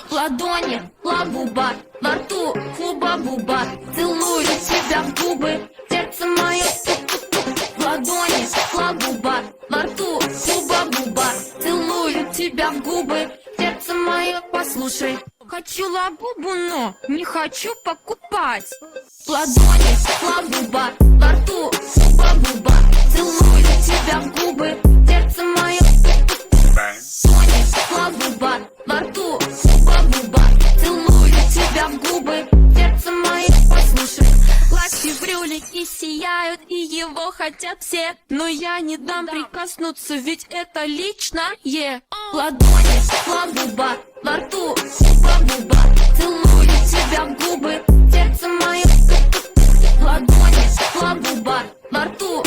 Ладони, ла-буба, во рту хуба-буба. Целую тебя в губы, сердце мое. Ладони, ла-буба, во рту хуба-буба. Целую тебя в губы, сердце мое. Послушай, хочу ла-бубу, но не хочу покупать. Ладони, ла-буба, во рту хуба-буба. Целую тебя в губы, сердце мое. Ладони, ла-буба, во рту хуба-буба. Целую тебя в губы, сердце мое. Послушай, глазки брюлики сияют, и его хотят все. Но я не дам прикоснуться, ведь это личное. Ладони, ла-буба, во рту хуба-буба. Целую тебя в губы, сердце мое. Ладони, ла-буба, во рту